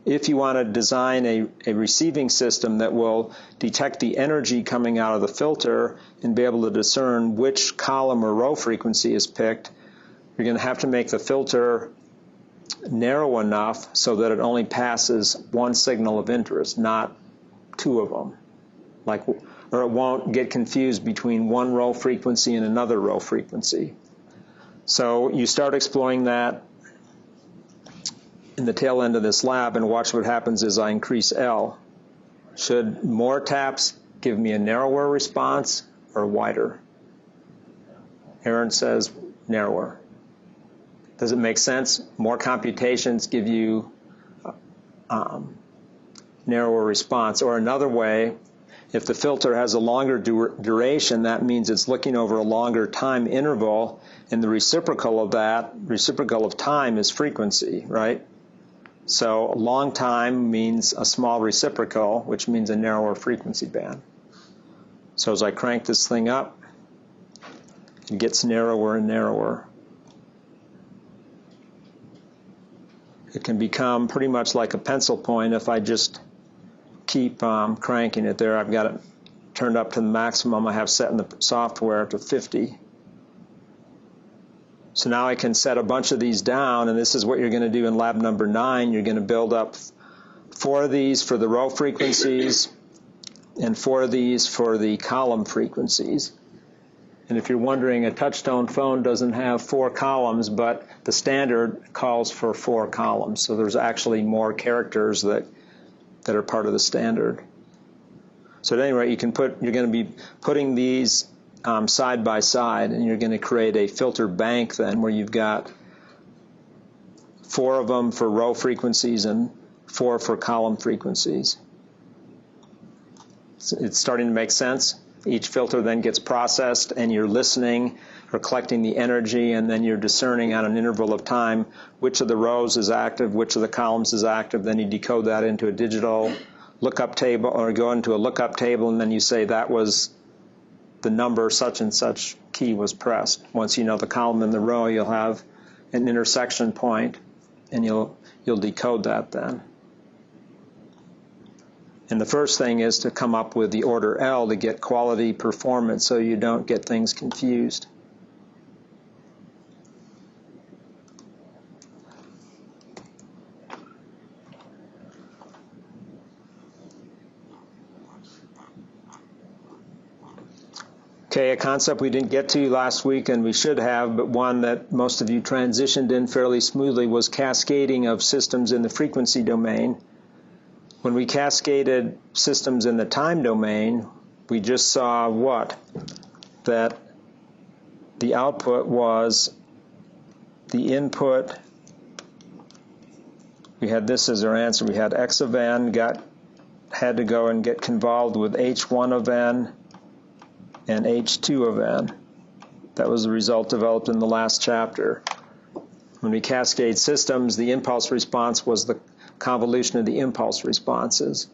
If you want to design a receiving system that will detect the energy coming out of the filter and be able to discern which column or row frequency is picked, you're going to have to make the filter narrow enough so that it only passes one signal of interest, not two of them. Or it won't get confused between one row frequency and another row frequency. So you start exploring that in the tail end of this lab, and watch what happens as I increase L. Should more taps give me a narrower response or wider? Aaron says narrower. Does it make sense? More computations give you narrower response. Or another way, if the filter has a longer duration, that means it's looking over a longer time interval, and the reciprocal of time is frequency, right? So a long time means a small reciprocal, which means a narrower frequency band. So as I crank this thing up, it gets narrower and narrower. It can become pretty much like a pencil point if I just keep cranking it there. I've got it turned up to the maximum I have set in the software to 50. So now I can set a bunch of these down, and this is what you're going to do in lab number 9. You're going to build up 4 of these for the row frequencies, and 4 of these for the column frequencies. And if you're wondering, a touch-tone phone doesn't have 4 columns, but the standard calls for 4 columns. So there's actually more characters that are part of the standard. So at any rate, you're going to be putting these side by side, and you're going to create a filter bank then where you've got 4 of them for row frequencies and 4 for column frequencies. It's starting to make sense. Each filter then gets processed, and you're listening or collecting the energy, and then you're discerning on an interval of time which of the rows is active, which of the columns is active. Then you decode that into a digital lookup table, or go into a lookup table, and then you say that was the number such and such key was pressed. Once you know the column and the row, you'll have an intersection point, and you'll decode that then. And the first thing is to come up with the order L to get quality performance so you don't get things confused. Okay, a concept we didn't get to last week, and we should have, but one that most of you transitioned in fairly smoothly, was cascading of systems in the frequency domain. When we cascaded systems in the time domain, we just saw what? That the output was the input. We had this as our answer. We had x of n had to go and get convolved with h1 of n and h2 of n. That was the result developed in the last chapter. When we cascade systems, the impulse response was the convolution of the impulse responses.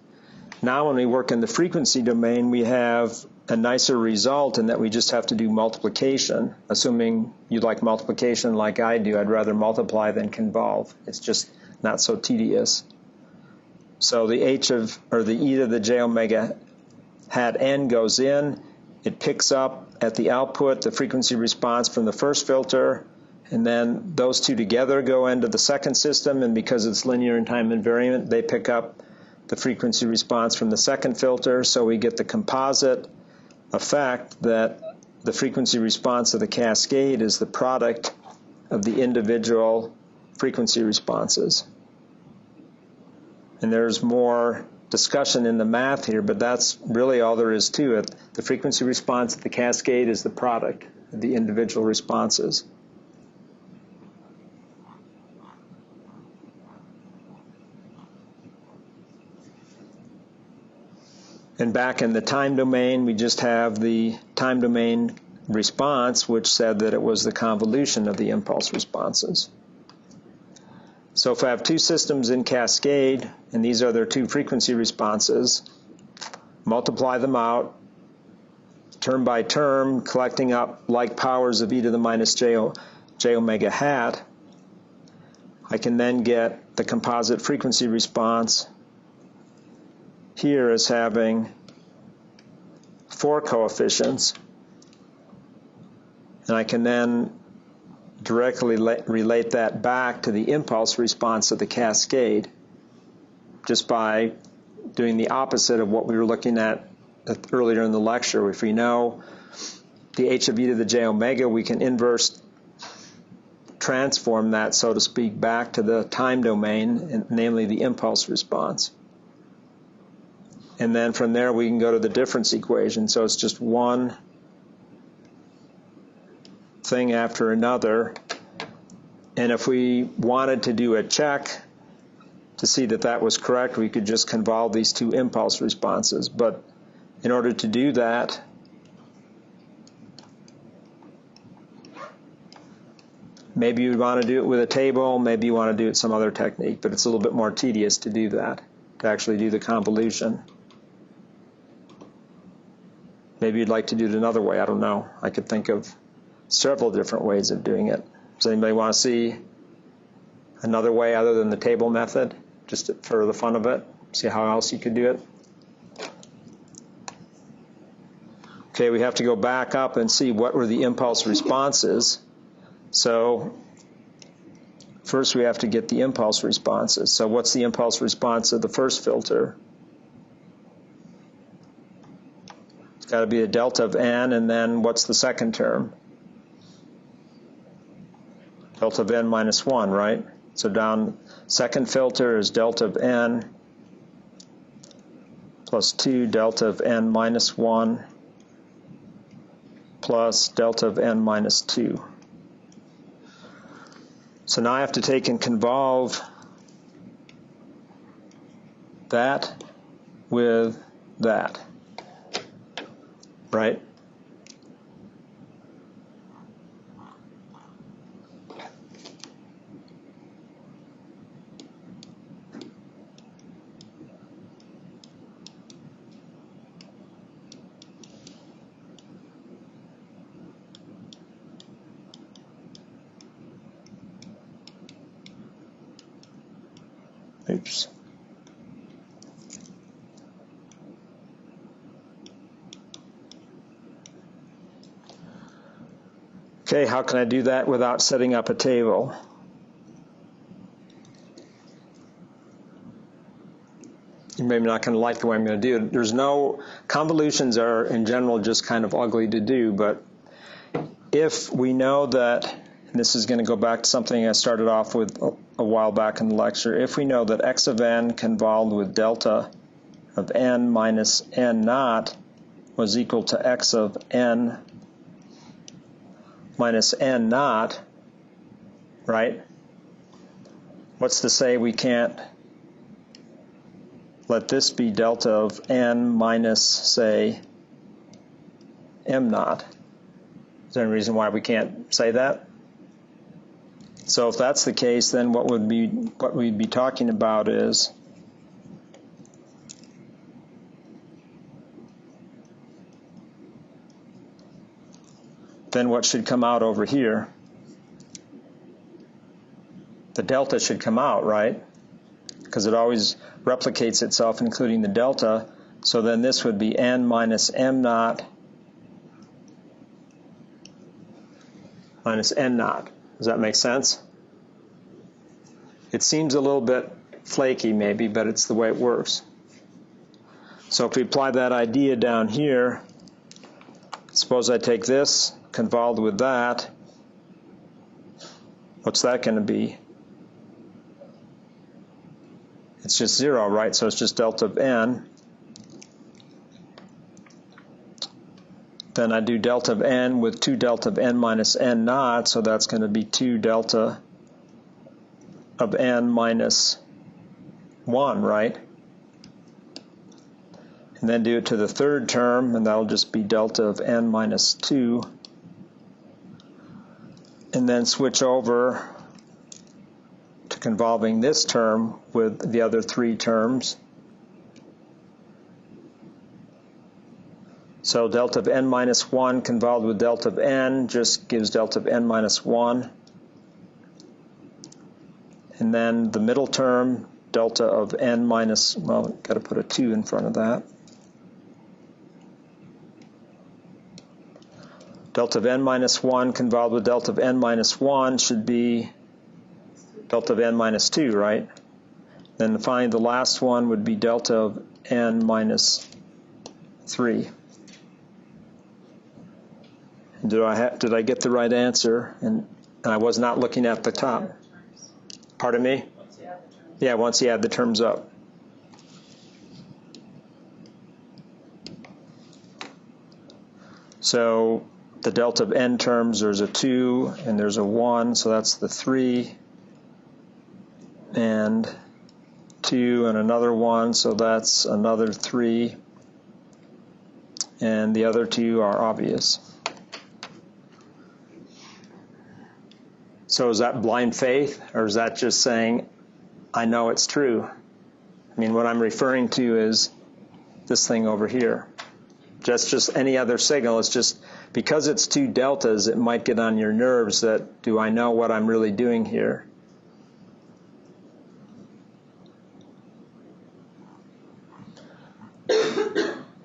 Now when we work in the frequency domain, we have a nicer result in that we just have to do multiplication. Assuming you like multiplication like I do, I'd rather multiply than convolve. It's just not so tedious. So the e to the j omega hat n goes in. It picks up at the output the frequency response from the first filter, and then those two together go into the second system, and because it's linear and time invariant, they pick up the frequency response from the second filter, so we get the composite effect that the frequency response of the cascade is the product of the individual frequency responses. And there's more discussion in the math here, but that's really all there is to it. The frequency response of the cascade is the product of the individual responses. And back in the time domain, we just have the time domain response, which said that it was the convolution of the impulse responses. So if I have 2 systems in cascade, and these are their 2 frequency responses, multiply them out, term by term, collecting up like powers of e to the minus j omega hat, I can then get the composite frequency response here as having 4 coefficients, and I can then directly relate that back to the impulse response of the cascade just by doing the opposite of what we were looking at earlier in the lecture. If we know the h of e to the j omega, we can inverse transform that, so to speak, back to the time domain, namely the impulse response. And then from there we can go to the difference equation. So it's just one thing after another. And if we wanted to do a check to see that that was correct, we could just convolve these 2 impulse responses. But in order to do that, maybe you want to do it with a table, maybe you want to do it some other technique, but it's a little bit more tedious to do that, to actually do the convolution. Maybe you'd like to do it another way, I don't know. I could think of several different ways of doing it. Does anybody want to see another way other than the table method, just for the fun of it? See how else you could do it? Okay, we have to go back up and see what were the impulse responses. So first we have to get the impulse responses. So what's the impulse response of the first filter? got to be a delta of n, and then what's the second term? Delta of n minus 1, right? So down, second filter is delta of n plus 2 delta of n minus 1 plus delta of n minus 2. So now I have to take and convolve that with that, right? Oops. Okay, how can I do that without setting up a table? You're maybe not going to like the way I'm going to do it. There's no, convolutions are in general just kind of ugly to do, but if we know that, and this is going to go back to something I started off with a while back in the lecture, if we know that x of n convolved with delta of n minus n naught was equal to x of n minus n naught, right? What's to say we can't let this be delta of n minus, say, m naught? Is there any reason why we can't say that? So if that's the case, then what we'd be talking about is then what should come out over here? The delta should come out, right? Because it always replicates itself, including the delta. So then this would be n minus m naught minus n naught. Does that make sense? It seems a little bit flaky maybe, but it's the way it works. So if we apply that idea down here, suppose I take this, convolved with that, what's that going to be? It's just 0, right? So it's just delta of n. Then I do delta of n with 2 delta of n minus n naught, so that's going to be 2 delta of n minus 1, right? And then do it to the third term, and that'll just be delta of n minus 2. And then switch over to convolving this term with the other 3 terms. So delta of n minus 1 convolved with delta of n just gives delta of n minus 1. And then the middle term, delta of n minus, well, got to put a 2 in front of that. Delta of n minus 1 convolved with delta of n minus 1 should be delta of n minus 2, right? Then finally the last one would be delta of n minus 3. Did I get the right answer? And I was not looking at the top. Pardon me? Yeah, once you add the terms up. So the delta of n terms, there's a 2 and there's a 1, so that's the 3. And 2 and another 1, so that's another 3. And the other 2 are obvious. So is that blind faith, or is that just saying, I know it's true? I mean, what I'm referring to is this thing over here. Just any other signal. It's just, because it's 2 deltas, it might get on your nerves that, do I know what I'm really doing here?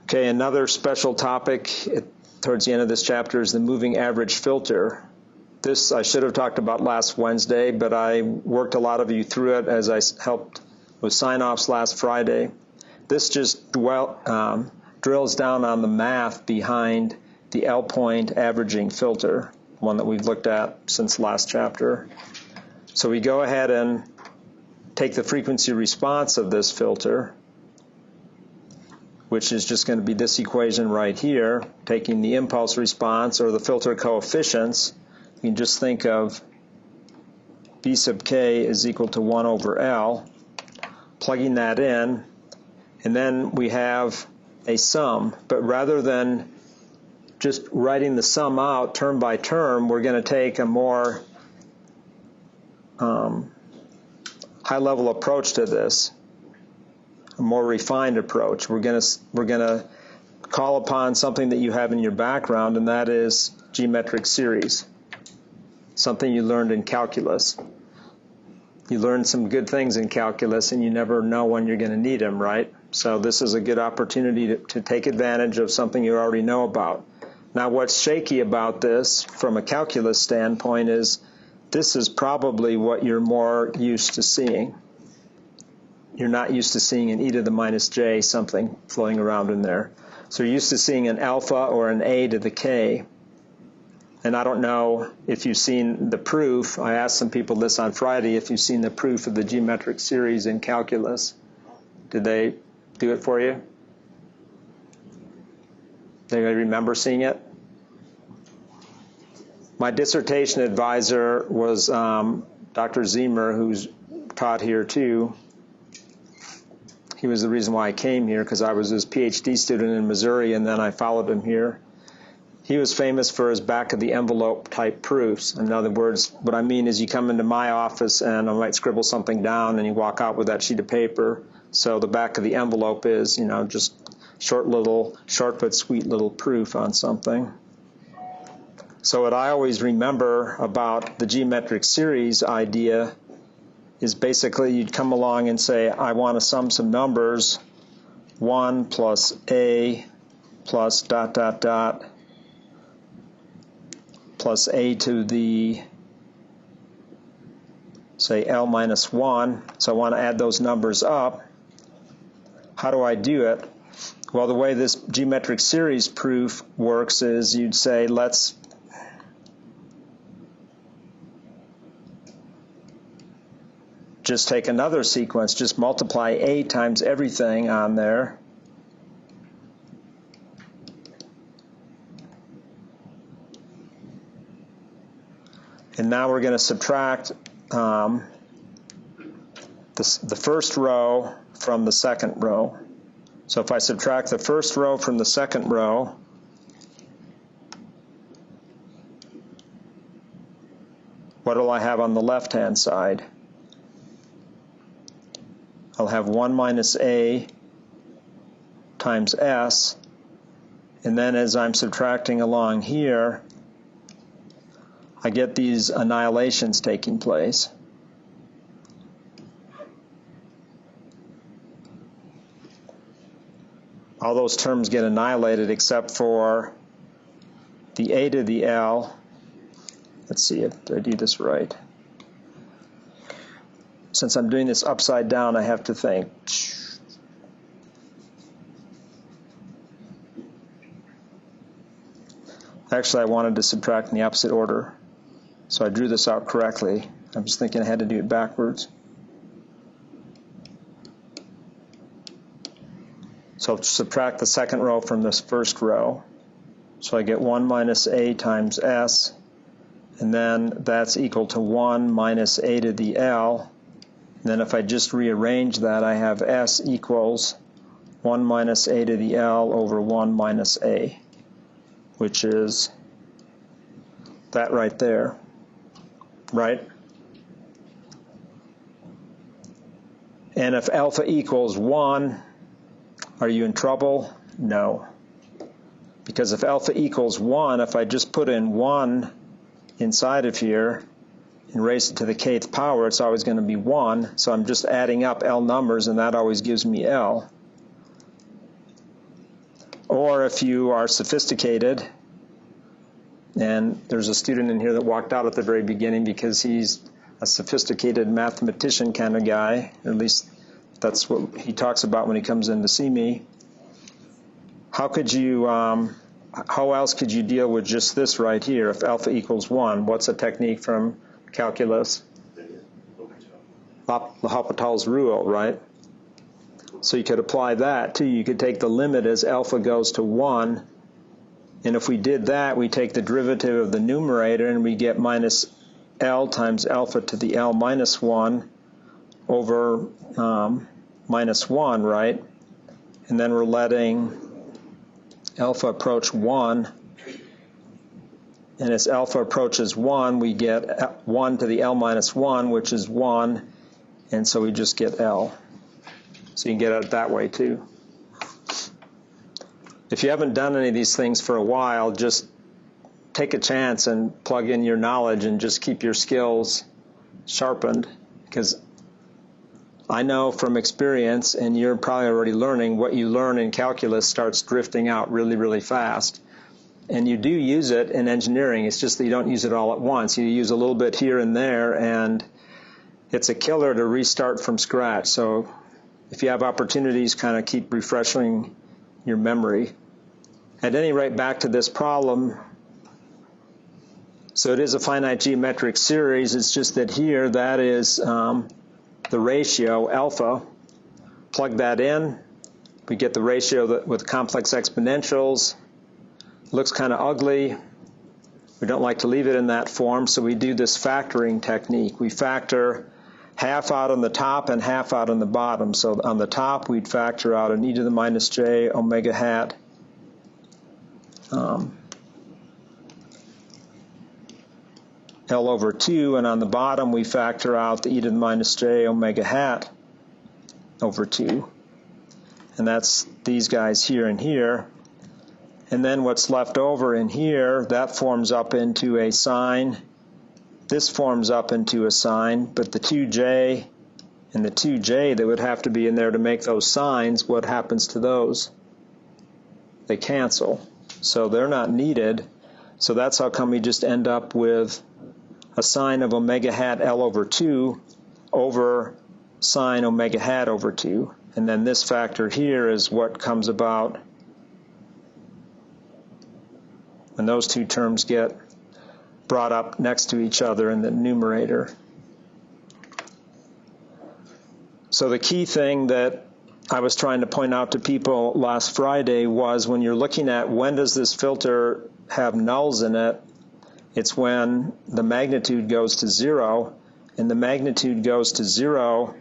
Okay, another special topic towards the end of this chapter is the moving average filter. This I should have talked about last Wednesday, but I worked a lot of you through it as I helped with sign-offs last Friday. This just drills down on the math behind the L-point averaging filter, one that we've looked at since last chapter. So we go ahead and take the frequency response of this filter, which is just going to be this equation right here, taking the impulse response or the filter coefficients. You can just think of B sub k is equal to 1 over L, plugging that in, and then we have a sum. But rather than just writing the sum out term by term, we're going to take a more high-level approach to this, a more refined approach. We're going to call upon something that you have in your background, and that is geometric series, something you learned in calculus. You learn some good things in calculus, and you never know when you're going to need them, right? So this is a good opportunity to take advantage of something you already know about. Now, what's shaky about this from a calculus standpoint is this is probably what you're more used to seeing. You're not used to seeing an e to the minus j something floating around in there. So you're used to seeing an alpha or an a to the k. And I don't know if you've seen the proof. I asked some people this on Friday, if you've seen the proof of the geometric series in calculus. Did they do it for you? Do you remember seeing it? My dissertation advisor was Dr. Zemer, who's taught here too. He was the reason why I came here, because I was his PhD student in Missouri, and then I followed him here. He was famous for his back-of-the-envelope type proofs. In other words, what I mean is you come into my office and I might scribble something down and you walk out with that sheet of paper. So the back of the envelope is, just short but sweet little proof on something. So what I always remember about the geometric series idea is basically you'd come along and say, I want to sum some numbers, 1 plus a plus ... plus a to the, say, L minus 1. So I want to add those numbers up. How do I do it? Well, the way this geometric series proof works is you'd say, let's just take another sequence, just multiply a times everything on there. And now we're going to subtract the first row from the second row. So if I subtract the first row from the second row, what will I have on the left-hand side? I'll have 1 minus a times s, and then as I'm subtracting along here, I get these annihilations taking place. All those terms get annihilated except for the a to the L. Let's see if I do this right. Since I'm doing this upside down, I have to think. Actually, I wanted to subtract in the opposite order. So I drew this out correctly. I was thinking I had to do it backwards. So subtract the second row from this first row. So I get 1 minus a times s, and then that's equal to 1 minus a to the L. And then if I just rearrange that, I have s equals 1 minus a to the L over 1 minus a, which is that right there, right? And if alpha equals 1, are you in trouble? No. Because if alpha equals 1, if I just put in 1 inside of here and raise it to the kth power, it's always going to be 1. So I'm just adding up L numbers, and that always gives me L. Or if you are sophisticated, and there's a student in here that walked out at the very beginning because he's a sophisticated mathematician kind of guy, at least that's what he talks about when he comes in to see me. how could you, how else could you deal with just this right here? If alpha equals 1, what's a technique from calculus? L'Hopital's rule, right? So you could apply that too. You could take the limit as alpha goes to 1, and if we did that, we take the derivative of the numerator and we get minus L times alpha to the L minus 1 over minus 1, right? And then we're letting alpha approach 1. And as alpha approaches 1, we get 1 to the L minus 1, which is 1. And so we just get L. So you can get it that way too. If you haven't done any of these things for a while, just take a chance and plug in your knowledge and just keep your skills sharpened, because I know from experience, and you're probably already learning, what you learn in calculus starts drifting out really, really fast. And you do use it in engineering. It's just that you don't use it all at once. You use a little bit here and there, and it's a killer to restart from scratch. So if you have opportunities, kind of keep refreshing your memory. At any rate, back to this problem. So it is a finite geometric series. It's just that here, that is the ratio, alpha. Plug that in. We get the ratio with complex exponentials. Looks kind of ugly. We don't like to leave it in that form, so we do this factoring technique. We factor half out on the top and half out on the bottom. So on the top, we'd factor out an e to the minus j omega hat L over 2, and on the bottom, we factor out the e to the minus j omega hat over 2. And that's these guys here and here. And then what's left over in here, that forms up into a sine. This forms up into a sine, but the 2j and the 2j that would have to be in there to make those sines, what happens to those? They cancel. So they're not needed. So that's how come we just end up with a sine of omega hat L over 2 over sine omega hat over 2. And then this factor here is what comes about when those two terms get brought up next to each other in the numerator. So the key thing that I was trying to point out to people last Friday was when you're looking at when does this filter have nulls in it, it's when the magnitude goes to 0, and the magnitude goes to 0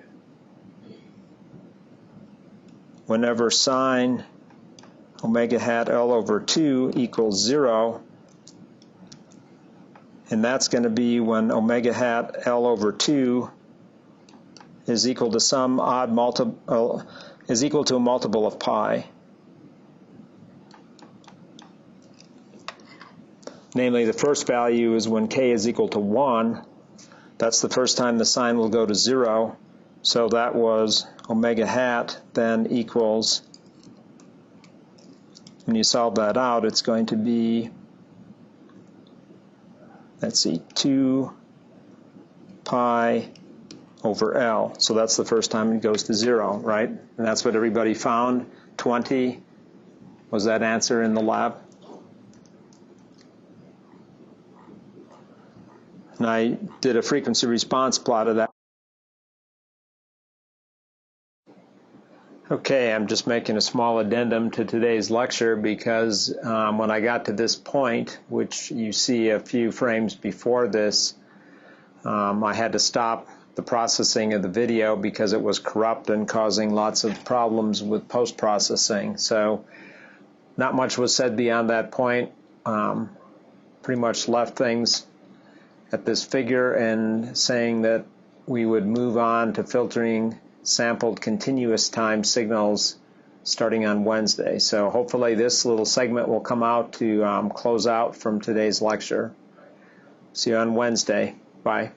whenever sine omega hat L over 2 equals 0. And that's going to be when omega hat L over 2 is equal to some odd multiple, is equal to a multiple of pi. Namely, the first value is when k is equal to 1. That's the first time the sign will go to 0. So that was omega hat then equals, when you solve that out, it's going to be, let's see, 2 pi over L. So that's the first time it goes to 0, right? And that's what everybody found. 20 was that answer in the lab. And I did a frequency response plot of that. Okay, I'm just making a small addendum to today's lecture because when I got to this point, which you see a few frames before this, I had to stop the processing of the video because it was corrupt and causing lots of problems with post-processing. So not much was said beyond that point. Pretty much left things at this figure and saying that we would move on to filtering sampled continuous time signals starting on Wednesday. So hopefully this little segment will come out to close out from today's lecture. See you on Wednesday. Bye.